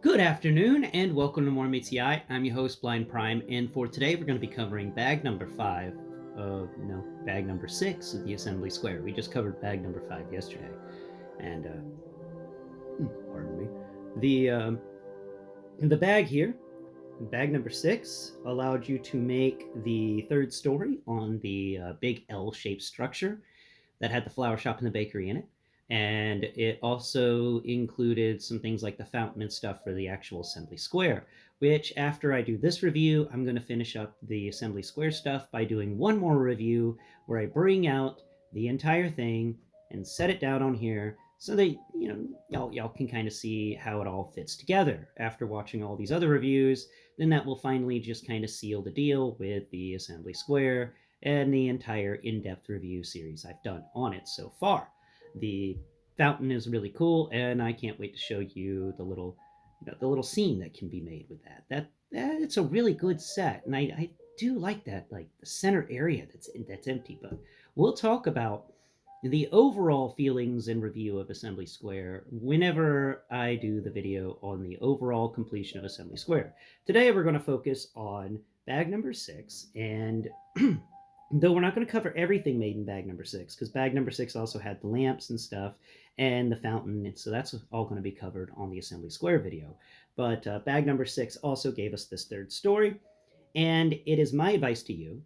Good afternoon and welcome to More Meets the Eye. I'm your host, Blind Prime, and for today we're going to be covering bag number 5 no, bag number 6 of the Assembly Square. We just covered bag number 5 yesterday. And, pardon me. The bag here, bag number 6, allowed you to make the third story on the big L-shaped structure that had the flower shop and the bakery in it. And it also included some things like the fountain and stuff for the actual Assembly Square, which after I do this review, I'm going to finish up the Assembly Square stuff by doing one more review where I bring out the entire thing and set it down on here so that y'all can kind of see how it all fits together. After watching all these other reviews, then that will finally just kind of seal the deal with the Assembly Square and the entire in-depth review series I've done on it so far. The fountain is really cool, and I can't wait to show you the little scene that can be made with that. That it's a really good set, and I do like that, like the center area that's empty. But we'll talk about the overall feelings and review of Assembly Square whenever I do the video on the overall completion of Assembly Square. Today we're going to focus on bag number 6, and though we're not going to cover everything made in bag number 6, because bag number 6 also had the lamps and stuff and the fountain, and so that's all going to be covered on the Assembly Square video. But bag number 6 also gave us this third story, and it is my advice to you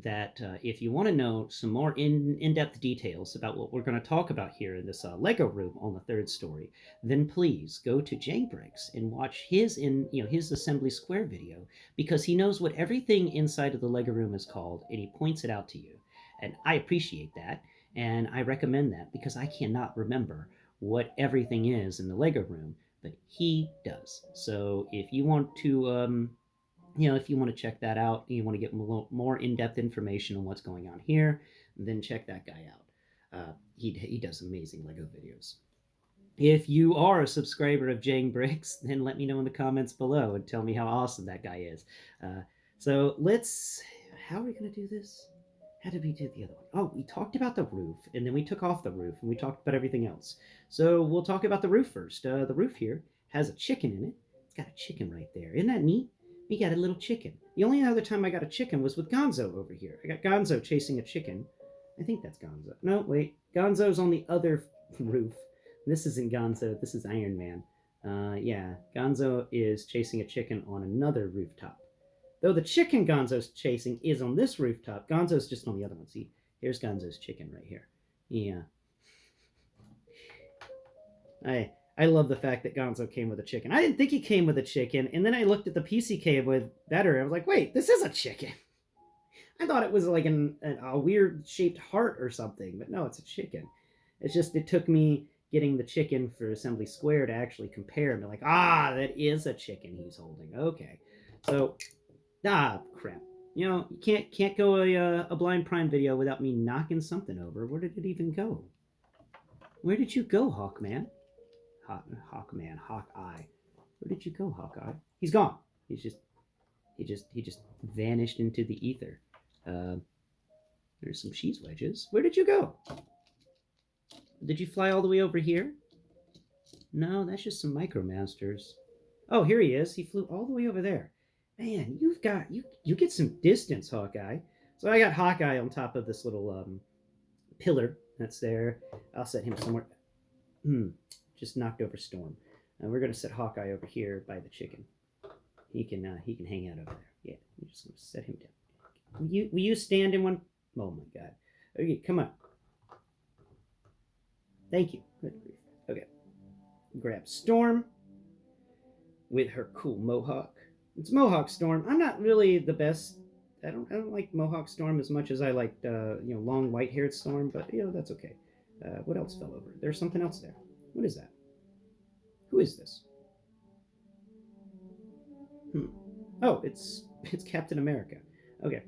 that if you want to know some more in-depth details about what we're going to talk about here in this Lego room on the third story, then please go to Jankbricks and watch his Assembly Square video, because he knows what everything inside of the Lego room is called, and he points it out to you. And I appreciate that, and I recommend that because I cannot remember what everything is in the Lego room, but he does. So if you want to if you want to check that out, you want to get a little more in-depth information on what's going on here, then check that guy out. He does amazing Lego videos. If you are a subscriber of Jang Bricks, then let me know in the comments below and tell me how awesome that guy is. So let's. How are we going to do this? How did we do the other one? Oh, we talked about the roof, and then we took off the roof, and we talked about everything else. So we'll talk about the roof first. The roof here has a chicken in it. It's got a chicken right there. Isn't that neat? We got a little chicken. The only other time I got a chicken was with Gonzo over here. I got Gonzo chasing a chicken. I think that's Gonzo. No, wait. Gonzo's on the other roof. This isn't Gonzo. This is Iron Man. Yeah, Gonzo is chasing a chicken on another rooftop. Though the chicken Gonzo's chasing is on this rooftop, Gonzo's just on the other one. See, here's Gonzo's chicken right here. Yeah. I love the fact that Gonzo came with a chicken. I didn't think he came with a chicken, and then I looked at the piece he came with better. I was like, wait, this is a chicken. I thought it was like a weird shaped heart or something, but no, it's a chicken. It's just it took me getting the chicken for Assembly Square to actually compare and be like, that is a chicken he's holding. Okay, so crap. You can't go a Blind Prime video without me knocking something over. Where did it even go? Where did you go, Hawkman? Hawkman, Hawkeye. Where did you go, Hawkeye? He's gone. He just vanished into the ether. There's some cheese wedges. Where did you go? Did you fly all the way over here? No, that's just some Micromasters. Oh, here he is. He flew all the way over there. Man, you get some distance, Hawkeye. So I got Hawkeye on top of this little pillar that's there. I'll set him somewhere. Just knocked over Storm. And we're gonna set Hawkeye over here by the chicken. He can hang out over there. Yeah, we're just gonna set him down. Will you stand in one? Oh my God. Okay, come on. Thank you. Good grief. Okay. Grab Storm with her cool mohawk. It's Mohawk Storm. I'm not really the best. I don't like Mohawk Storm as much as I like long white-haired Storm, but that's okay. What else fell over? There's something else there. What is that? Who is this? Oh, it's Captain America. Okay.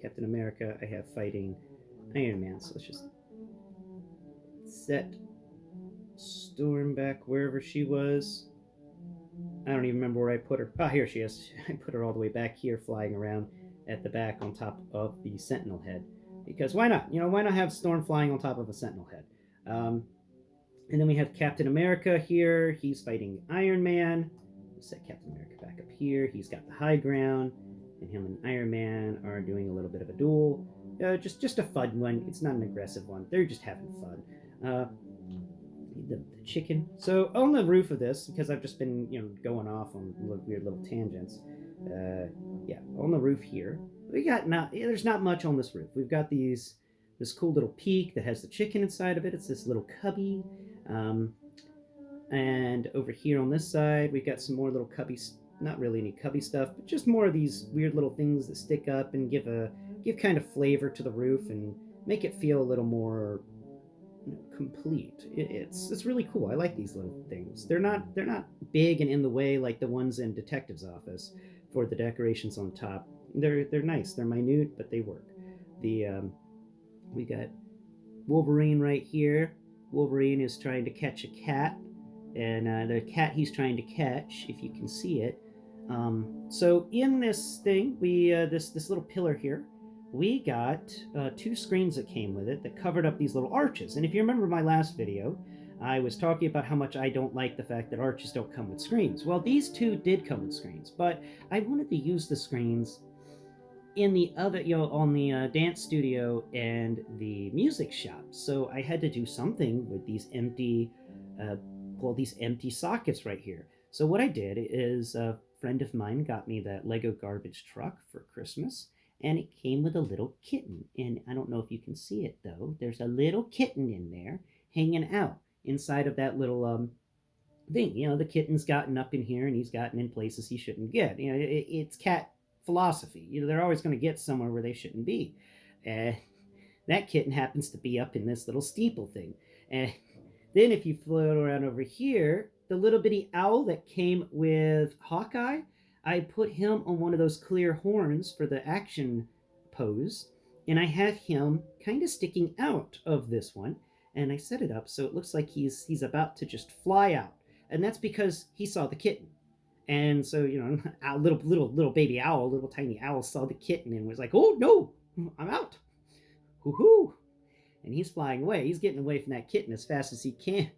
Captain America. I have fighting Iron Man. So let's just set Storm back wherever she was. I don't even remember where I put her. Here she is. I put her all the way back here, flying around at the back on top of the Sentinel head. Because why not? Why not have Storm flying on top of a Sentinel head? And then we have Captain America here. He's fighting Iron Man. We'll set Captain America back up here. He's got the high ground, and him and Iron Man are doing a little bit of a duel. Just a fun one. It's not an aggressive one. They're just having fun. The chicken. So on the roof of this, because I've just been going off on weird little tangents. Yeah, on the roof here, we got not. There's not much on this roof. We've got this cool little peak that has the chicken inside of it. It's this little cubby. Um, and over here on this side, we've got some more little cubby, not really any cubby stuff, but just more of these weird little things that stick up and give kind of flavor to the roof and make it feel a little more complete. It's really cool. I like these little things. They're not big and in the way like the ones in Detective's office for the decorations on top. They're nice. They're minute, but they work. The We got Wolverine right here. Wolverine is trying to catch a cat, and the cat he's trying to catch, if you can see it. So in this thing, we this little pillar here, we got two screens that came with it that covered up these little arches. And if you remember my last video, I was talking about how much I don't like the fact that arches don't come with screens. Well, these two did come with screens, but I wanted to use the screens in the other, on the dance studio and the music shop. So I had to do something with uh, these empty sockets right here. So what I did is a friend of mine got me that Lego garbage truck for Christmas, and it came with a little kitten. And I don't know if you can see it though. There's a little kitten in there hanging out inside of that little thing. The kitten's gotten up in here and he's gotten in places he shouldn't get. It's cat philosophy. They're always going to get somewhere where they shouldn't be. And that kitten happens to be up in this little steeple thing. And then if you float around over here, the little bitty owl that came with Hawkeye, I put him on one of those clear horns for the action pose, and I have him kind of sticking out of this one, and I set it up so it looks like he's about to just fly out, and that's because he saw the kitten. And so, a little baby owl, little tiny owl saw the kitten and was like, "Oh no, I'm out, hoo hoo!" And he's flying away. He's getting away from that kitten as fast as he can.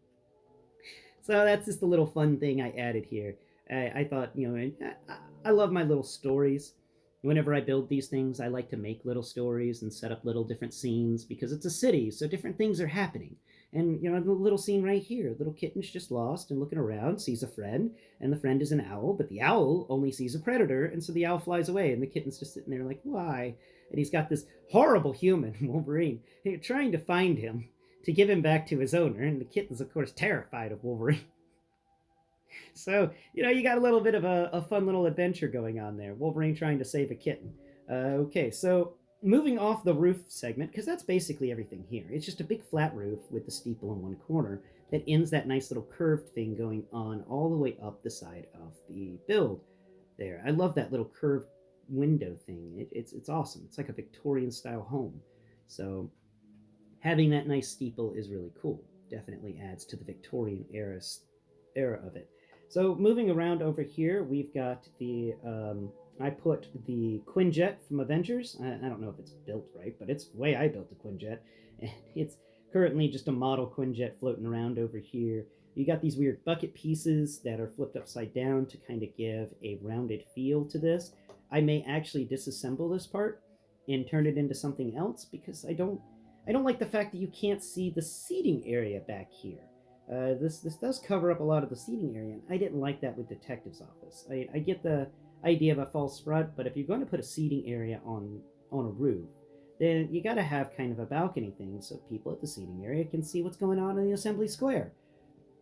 So that's just a little fun thing I added here. I thought, I love my little stories. Whenever I build these things, I like to make little stories and set up little different scenes because it's a city, so different things are happening. And, the little scene right here, little kitten's just lost and looking around, sees a friend, and the friend is an owl, but the owl only sees a predator, and so the owl flies away, and the kitten's just sitting there like, why? And he's got this horrible human, Wolverine, trying to find him to give him back to his owner, and the kitten's, of course, terrified of Wolverine. So, you got a little bit of a fun little adventure going on there. Wolverine trying to save a kitten. Okay, so moving off the roof segment, because that's basically everything here. It's just a big flat roof with the steeple in one corner that ends that nice little curved thing going on all the way up the side of the build there. I love that little curved window thing. It's awesome. It's like a Victorian style home. So having that nice steeple is really cool. Definitely adds to the Victorian era of it. So moving around over here, we've got I put the Quinjet from Avengers. I don't know if it's built right, but it's the way I built a Quinjet. And it's currently just a model Quinjet floating around over here. You got these weird bucket pieces that are flipped upside down to kind of give a rounded feel to this. I may actually disassemble this part and turn it into something else because I don't like the fact that you can't see the seating area back here. This does cover up a lot of the seating area, and I didn't like that with Detective's office. I get the idea of a false front, but if you're going to put a seating area on a roof, then you got to have kind of a balcony thing so people at the seating area can see what's going on in the assembly square.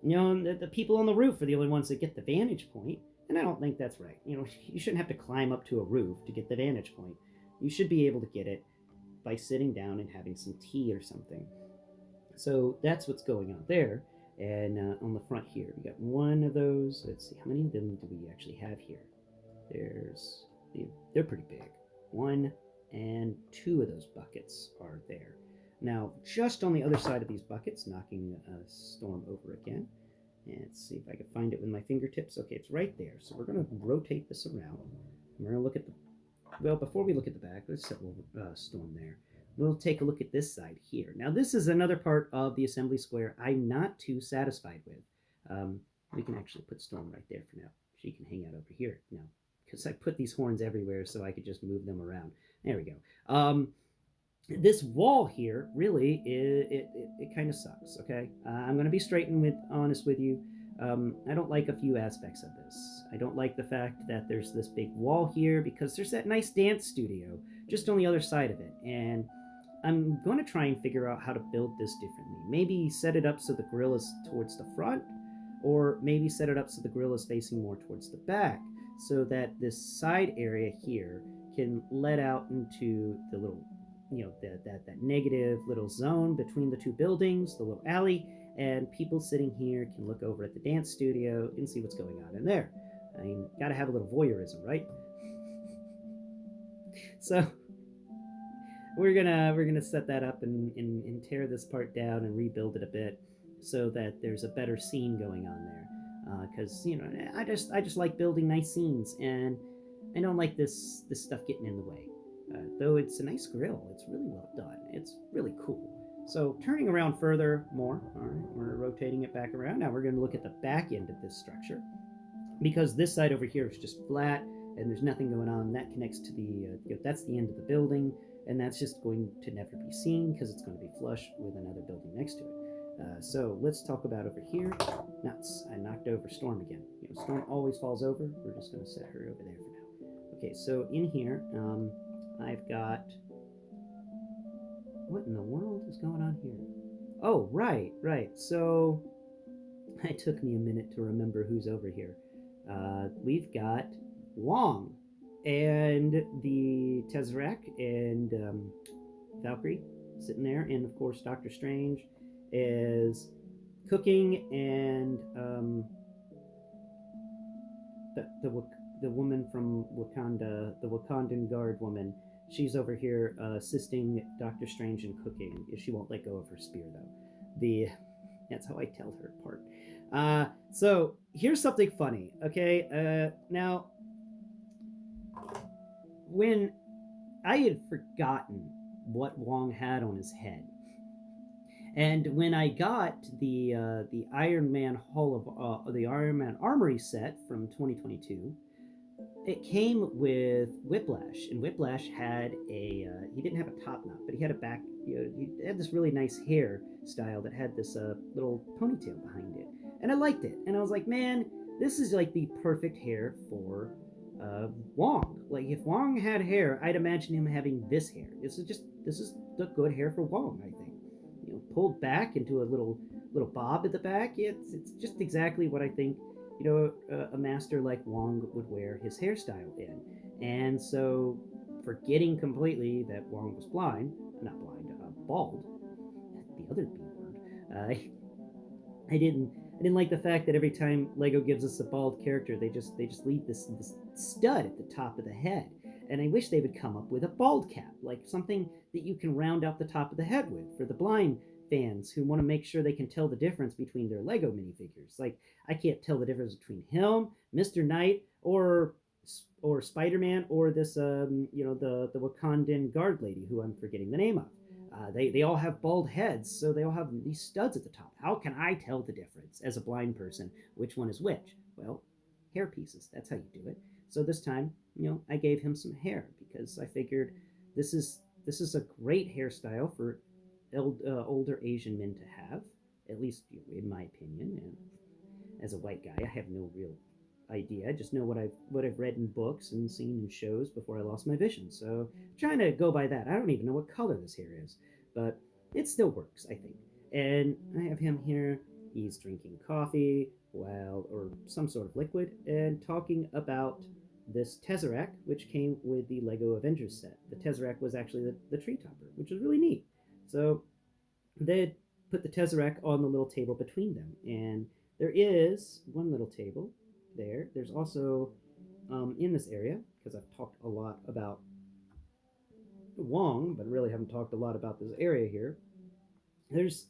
The people on the roof are the only ones that get the vantage point, and I don't think that's right. You shouldn't have to climb up to a roof to get the vantage point. You should be able to get it by sitting down and having some tea or something. So that's what's going on there. And on the front here, we got one of those. Let's see, how many of them do we actually have here? They're pretty big. One and two of those buckets are there. Now, just on the other side of these buckets, knocking a storm over again. And let's see if I can find it with my fingertips. Okay, it's right there. So we're going to rotate this around. And we're going to look at the... Well, before we look at the back, let's set a little storm there. we'll take a look at this side here. Now, this is another part of the assembly square I'm not too satisfied with. We can actually put Storm right there for now. She can hang out over here now, because I put these horns everywhere so I could just move them around. There we go. This wall here really it kind of sucks. Okay, I'm going to be straight and honest with you. I don't like a few aspects of this. I don't like the fact that there's this big wall here because there's that nice dance studio just on the other side of it, and I'm going to try and figure out how to build this differently. Maybe set it up so the grill is towards the front, or maybe set it up so the grill is facing more towards the back, so that this side area here can let out into the little, that negative little zone between the two buildings, the little alley, and people sitting here can look over at the dance studio and see what's going on in there. I mean, gotta have a little voyeurism, right? So we're gonna set that up and tear this part down and rebuild it a bit so that there's a better scene going on there. Because I just like building nice scenes, and I don't like this stuff getting in the way. Though it's a nice grill, it's really well done. It's really cool. So turning around further more, all right, we're rotating it back around. Now we're going to look at the back end of this structure, because this side over here is just flat and there's nothing going on. That connects to that's the end of the building, and that's just going to never be seen because it's going to be flush with another building next to it. So let's talk about over here. Nuts! I knocked over Storm again. Storm always falls over. We're just going to set her over there for now. Okay, so in here, I've got, what in the world is going on here? Oh, right. So it took me a minute to remember who's over here. We've got Wong and the Tesseract and Valkyrie sitting there, and of course Doctor Strange is cooking, and the woman from Wakanda, the Wakandan guard woman, she's over here assisting Doctor Strange in cooking. She won't let go of her spear though. That's how I tell her apart. So here's something funny. Okay, now when I had forgotten what Wong had on his head, and when I got the Iron Man Hall of the Iron Man Armory set from 2022, it came with Whiplash, and Whiplash had he didn't have a top knot, but he had a back. He had this really nice hair style that had this little ponytail behind it, and I liked it. And I was like, man, this is like the perfect hair for Wong. Like if Wong had hair, I'd imagine him having this hair. This is the good hair for Wong, I think. Pulled back into a little bob at the back. It's just exactly what I think a master like Wong would wear his hairstyle in. And so, forgetting completely that Wong was not blind, bald, the other B word, I didn't like the fact that every time Lego gives us a bald character, they just leave this stud at the top of the head. And I wish they would come up with a bald cap, like something that you can round out the top of the head with for the blind fans who want to make sure they can tell the difference between their Lego minifigures. Like, I can't tell the difference between him, Mr. Knight, or Spider-Man, or this the Wakandan guard lady who I'm forgetting the name of. They all have bald heads, so they all have these studs at the top. How can I tell the difference as a blind person which one is which? Well, hair pieces. That's how you do it. So this time, I gave him some hair because I figured this is a great hairstyle for older Asian men to have, at least in my opinion. And as a white guy, I have no real idea. I just know what I've read in books and seen in shows before I lost my vision. So trying to go by that. I don't even know what color this hair is, but it still works, I think. And I have him here. He's drinking coffee or some sort of liquid, and talking about this Tesseract, which came with the Lego Avengers set. The Tesseract was actually the tree topper, which was really neat. So they put the Tesseract on the little table between them, and there is one little table there. There's also in this area, because I've talked a lot about Wong, but really haven't talked a lot about this area here. There's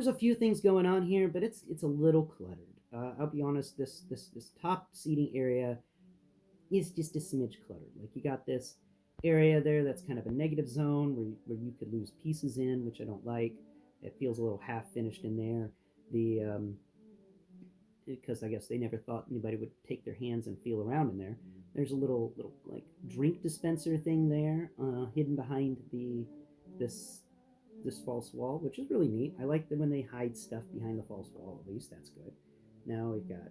a few things going on here, but it's a little cluttered. I'll be honest. This top seating area is just a smidge cluttered. Like, you got this area there that's kind of a negative zone where you could lose pieces in, which I don't like. It feels a little half finished in there. The Because I guess they never thought anybody would take their hands and feel around in there. There's a little like drink dispenser thing there, hidden behind the this this false wall, which is really neat. I like that when they hide stuff behind the false wall. At least that's good. Now we've got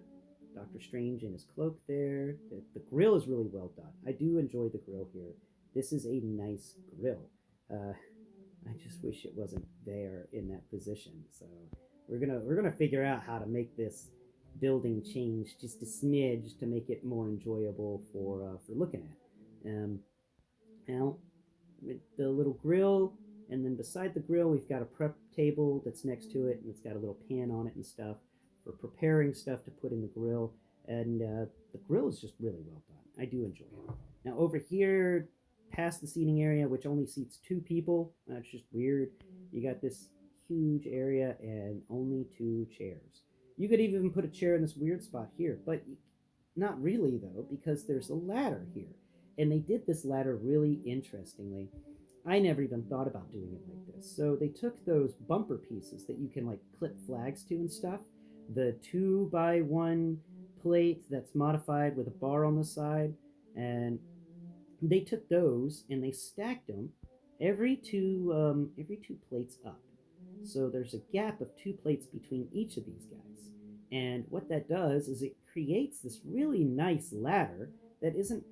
Doctor Strange in his cloak there. The grill is really well done. I do enjoy the grill here. This is a nice grill. Uh, I just wish it wasn't there in that position. So we're gonna figure out how to make this building change just a smidge to make it more enjoyable for looking at. Now with the little grill, and then beside the grill we've got a prep table that's next to it, and it's got a little pan on it and stuff for preparing stuff to put in the grill. And the grill is just really well done. I do enjoy it. Now over here, past the seating area, which only seats two people, it's just weird. You got this huge area and only two chairs. You could even put a chair in this weird spot here, but not really though, because there's a ladder here. And they did this ladder really interestingly. I never even thought about doing it like this. So they took those bumper pieces that you can like clip flags to and stuff, the 2x1 plate that's modified with a bar on the side, and they took those and they stacked them every two plates up. So there's a gap of two plates between each of these guys. And what that does is it creates this really nice ladder that isn't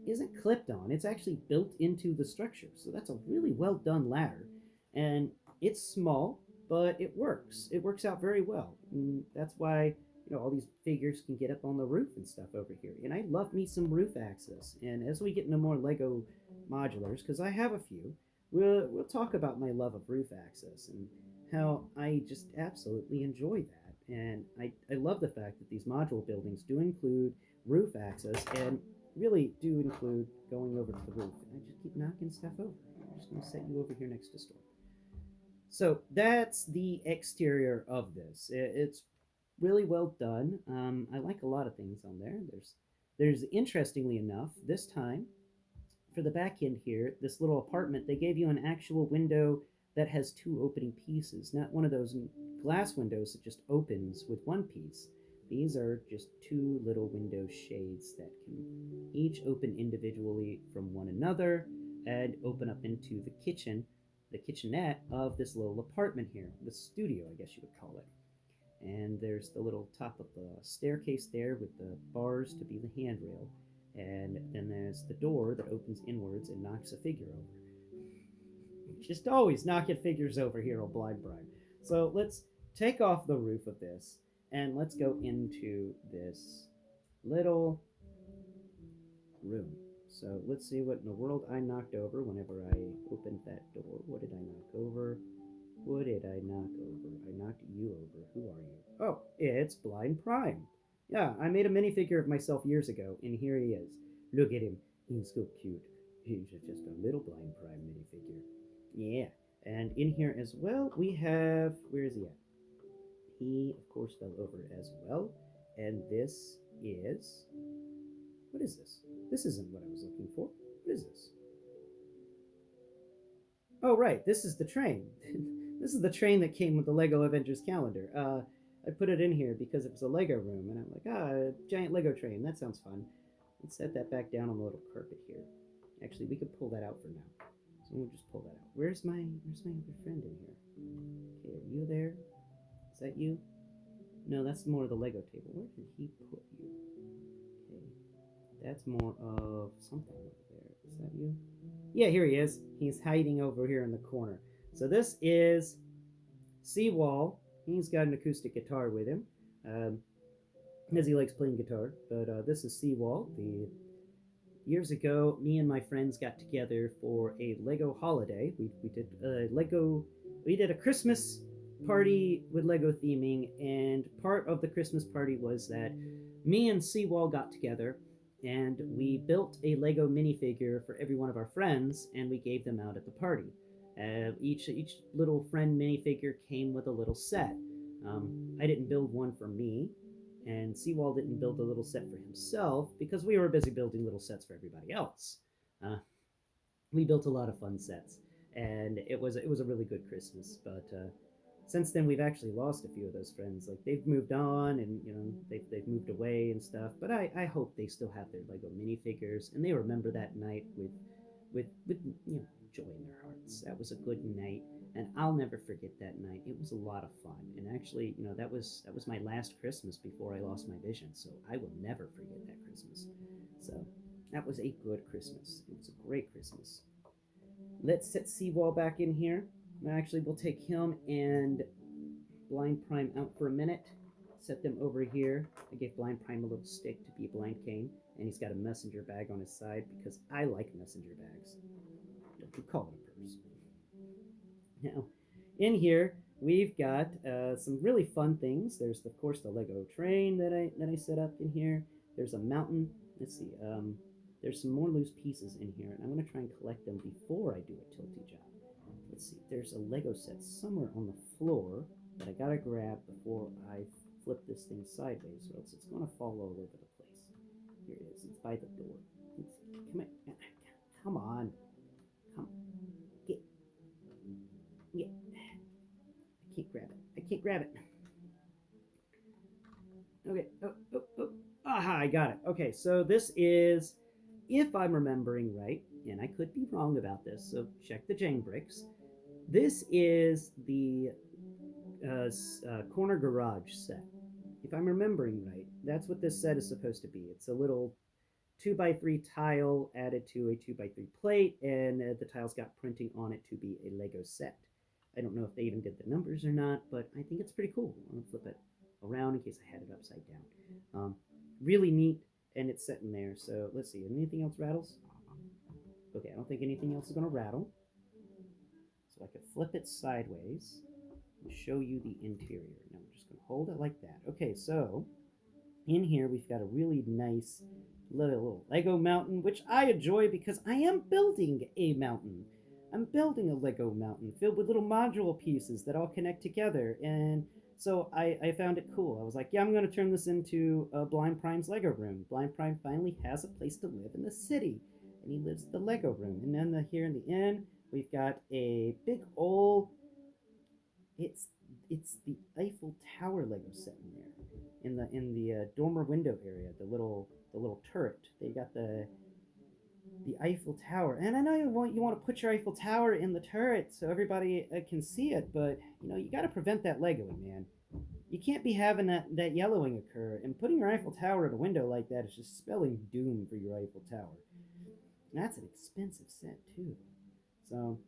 clipped on. It's actually built into the structure. So that's a really well done ladder. And it's small, but it works. It works out very well. And that's why all these figures can get up on the roof and stuff over here. And I love me some roof access. And as we get into more Lego modulars, because I have a few, we'll talk about my love of roof access and how I just absolutely enjoy that. And I love the fact that these module buildings do include roof access and really do include going over to the roof. And I just keep knocking stuff over. I'm just going to set you over here next to Storm. So that's the exterior of this. It's really well done. I like a lot of things on there. There's interestingly enough, this time for the back end here, this little apartment, they gave you an actual window that has two opening pieces, not one of those glass windows that just opens with one piece. These are just two little window shades that can each open individually from one another and open up into the kitchenette of this little apartment here, the studio, I guess you would call it. And there's the little top of the staircase there with the bars to be the handrail. And then there's the door that opens inwards and knocks a figure over. Just always knocking figures over here on Blind Bribe. So let's take off the roof of this and let's go into this little room. So let's see what in the world I knocked over whenever I opened that door. What did I knock over? What did I knock over? I knocked you over. Who are you? Oh, it's Blind Prime. Yeah, I made a minifigure of myself years ago, and here he is. Look at him. He's so cute. He's just a little Blind Prime minifigure. Yeah. And in here as well, we have. Where is he at? He, of course, fell over as well. And this is. What is this? This isn't what I was looking for. What is this? Oh, right. This is the train. This is the train that came with the Lego Avengers calendar. I put it in here because it was a Lego room, and I'm like, a giant Lego train. That sounds fun. Let's set that back down on the little carpet here. Actually, we could pull that out for now. So we'll just pull that out. Where's my other friend in here? Okay, are you there? Is that you? No, that's more of the Lego table. Where did he put you? Okay, that's more of something over there. Is that you? Yeah, here he is. He's hiding over here in the corner. So this is Seawall. He's got an acoustic guitar with him, as he likes playing guitar. But this is Seawall. Years ago, me and my friends got together for a Lego holiday. We did a Christmas party with Lego theming, and part of the Christmas party was that me and Seawall got together and we built a Lego minifigure for every one of our friends, and we gave them out at the party. Each little friend minifigure came with a little set. I didn't build one for me, and Seawall didn't build a little set for himself because we were busy building little sets for everybody else. Uh, We built a lot of fun sets, and it was a really good Christmas. But since then, we've actually lost a few of those friends. Like they've moved on, and they've moved away and stuff. But I hope they still have their Lego minifigures, and they remember that night with joy in their hearts. That was a good night, and I'll never forget that night. It was a lot of fun, and actually, that was my last Christmas before I lost my vision. So I will never forget that Christmas. So that was a good Christmas. It was a great Christmas. Let's set Seawall back in here. Actually, we'll take him and Blind Prime out for a minute. Set them over here. I gave Blind Prime a little stick to be a blind cane, and he's got a messenger bag on his side because I like messenger bags. Don't you call it a purse. Now, in here we've got some really fun things. There's of course the Lego train that I set up in here. There's a mountain. Let's see. There's some more loose pieces in here, and I'm going to try and collect them before I do a tilty job. Let's see. There's a Lego set somewhere on the floor that I gotta grab before I flip this thing sideways, or else it's going to fall all over the place. Here it is. It's by the door. Come on. Come on. Come. Get. Get. I can't grab it. I can't grab it. Okay. Oh, oh, oh. Aha, I got it. Okay, so this is, if I'm remembering right, and I could be wrong about this, so check the Jane bricks. This is the corner garage set. If I'm remembering right, that's what this set is supposed to be. It's a little 2x3 tile added to a 2x3 plate, and the tiles got printing on it to be a Lego set. I don't know if they even did the numbers or not, but I think it's pretty cool. I'm gonna flip it around in case I had it upside down. Really neat, and it's set in there. So let's see. Anything else rattles? Okay, I don't think anything else is gonna rattle. So I could flip it sideways and show you the interior. Now we're just gonna hold it like that. Okay, so in here we've got a really nice little Lego mountain, which I enjoy because I am building a mountain. I'm building a Lego mountain filled with little module pieces that all connect together. And so I found it cool. I was like, yeah, I'm going to turn this into a Blind Prime's Lego room. Blind Prime finally has a place to live in the city, and he lives in the Lego room. And then here in the inn, we've got a big old, it's it's the Eiffel Tower Lego set in there, in the dormer window area, the little turret. They got the Eiffel Tower, and I know you want to put your Eiffel Tower in the turret so everybody can see it, but you got to prevent that Legoing, man. You can't be having that yellowing occur, and putting your Eiffel Tower in a window like that is just spelling doom for your Eiffel Tower. And that's an expensive set too. So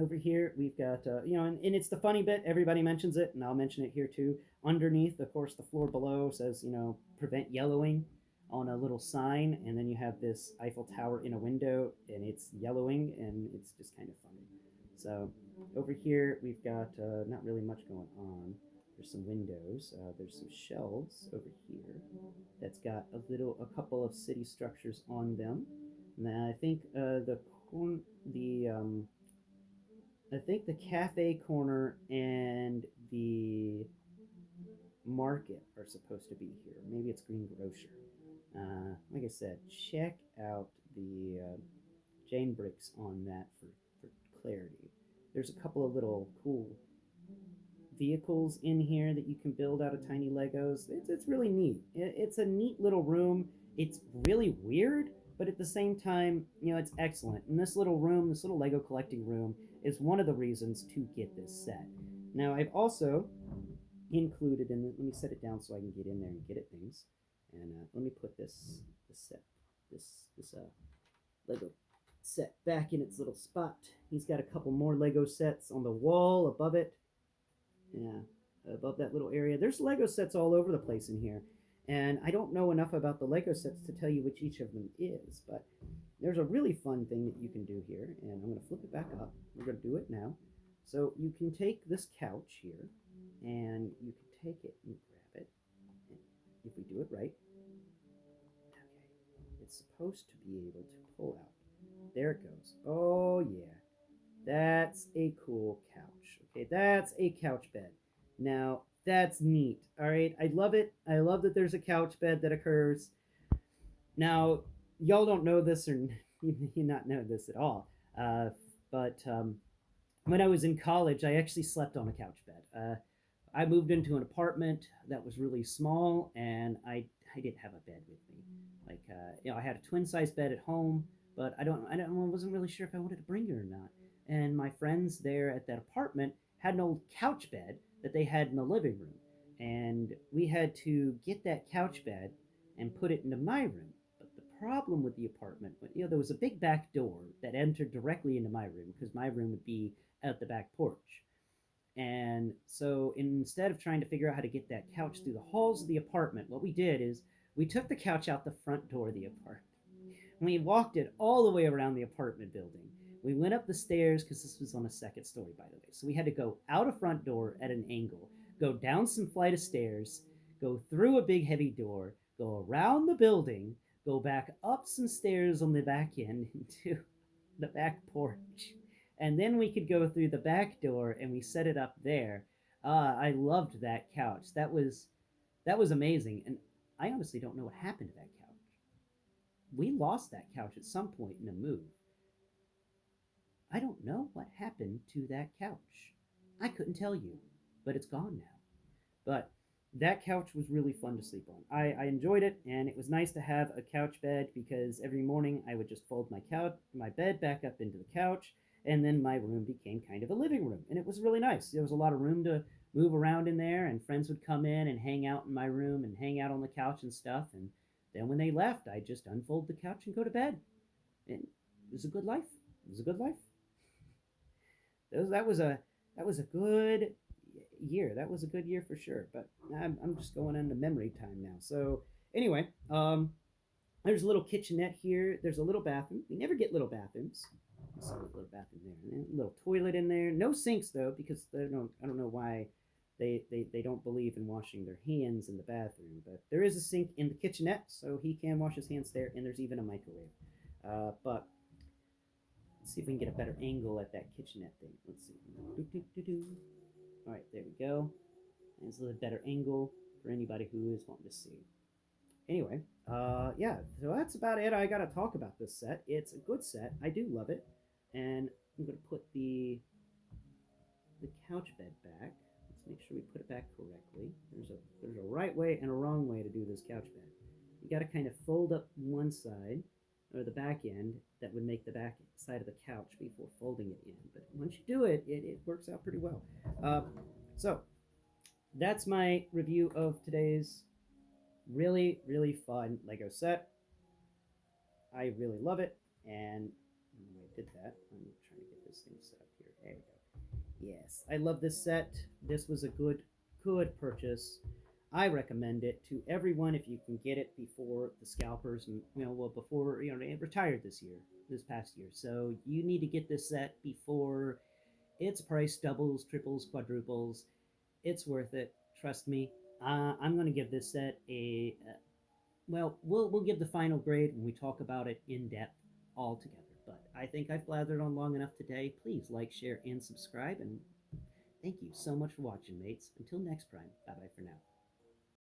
over here we've got and it's the funny bit, everybody mentions it, and I'll mention it here too. Underneath, of course, the floor below says prevent yellowing on a little sign, and then you have this Eiffel Tower in a window and it's yellowing, and it's just kind of funny. So over here we've got not really much going on. There's some windows, there's some shelves over here that's got a couple of city structures on them. And then I think the I think the cafe corner and the market are supposed to be here. Maybe it's Green Grocer. Like I said, check out the Jane bricks on that for clarity. There's a couple of little cool vehicles in here that you can build out of tiny Legos. It's really neat. It's a neat little room. It's really weird, but at the same time, it's excellent. And this little room, this little Lego collecting room, is one of the reasons to get this set. Now, I've also included in it, let me set it down so I can get in there and get at things. And let me put this set, this Lego set back in its little spot. He's got a couple more Lego sets on the wall above it. Yeah, above that little area. There's Lego sets all over the place in here. And I don't know enough about the Lego sets to tell you which each of them is, but there's a really fun thing that you can do here. And I'm going to flip it back up. We're going to do it now. So you can take this couch here, and you can take it and grab it. And if we do it right, okay, it's supposed to be able to pull out. There it goes. Oh, yeah. That's a cool couch. Okay, that's a couch bed. Now, that's neat. All right, I love it. I love that there's a couch bed that occurs. Now, y'all don't know this, or you not know this at all. But when I was in college, I actually slept on a couch bed. I moved into an apartment that was really small, and I didn't have a bed with me. I had a twin size bed at home, but I wasn't really sure if I wanted to bring it or not. And my friends there at that apartment had an old couch bed that they had in the living room, and we had to get that couch bed and put it into my room. But the problem with the apartment, there was a big back door that entered directly into my room because my room would be at the back porch. And so instead of trying to figure out how to get that couch through the halls of the apartment, what we did is we took the couch out the front door of the apartment. We walked it all the way around the apartment building. We went up the stairs because this was on a second story, by the way. So we had to go out a front door at an angle, go down some flight of stairs, go through a big heavy door, go around the building, go back up some stairs on the back end into the back porch. And then we could go through the back door and we set it up there. I loved that couch. That was amazing. And I honestly don't know what happened to that couch. We lost that couch at some point in a move. I don't know what happened to that couch. I couldn't tell you, but it's gone now. But that couch was really fun to sleep on. I enjoyed it, and it was nice to have a couch bed because every morning I would just fold my bed back up into the couch, and then my room became kind of a living room, and it was really nice. There was a lot of room to move around in there, and friends would come in and hang out in my room and hang out on the couch and stuff. And then when they left, I just unfold the couch and go to bed. And it was a good life. It was a good life. That was a good year. That was a good year for sure. But I'm just going into memory time now. So anyway, there's a little kitchenette here. There's a little bathroom. We never get little bathrooms. Let's see, a little bathroom there. A little toilet in there. No sinks though, because I don't know why they don't believe in washing their hands in the bathroom. But there is a sink in the kitchenette, so he can wash his hands there. And there's even a microwave. But let's see if we can get a better angle at that kitchenette thing. Let's see. All right, there we go. There's a little better angle for anybody who is wanting to see. Anyway, yeah, so that's about it. I gotta talk about this set. It's a good set. I do love it, and I'm gonna put the couch bed back. Let's make sure we put it back correctly. There's a right way and a wrong way to do this couch bed. You got to kind of fold up one side or the back end that would make the back side of the couch before folding it in. But once you do it, it works out pretty well. So that's my review of today's really, really fun Lego set. I really love it. And I did that. I'm trying to get this thing set up here. There we go. Yes, I love this set. This was a good purchase. I recommend it to everyone if you can get it before the scalpers, before they retired this past year. So you need to get this set before its price doubles, triples, quadruples. It's worth it. Trust me. I'm going to give this set we'll give the final grade when we talk about it in depth all together. But I think I've blathered on long enough today. Please like, share, and subscribe. And thank you so much for watching, mates. Until next time, bye bye for now.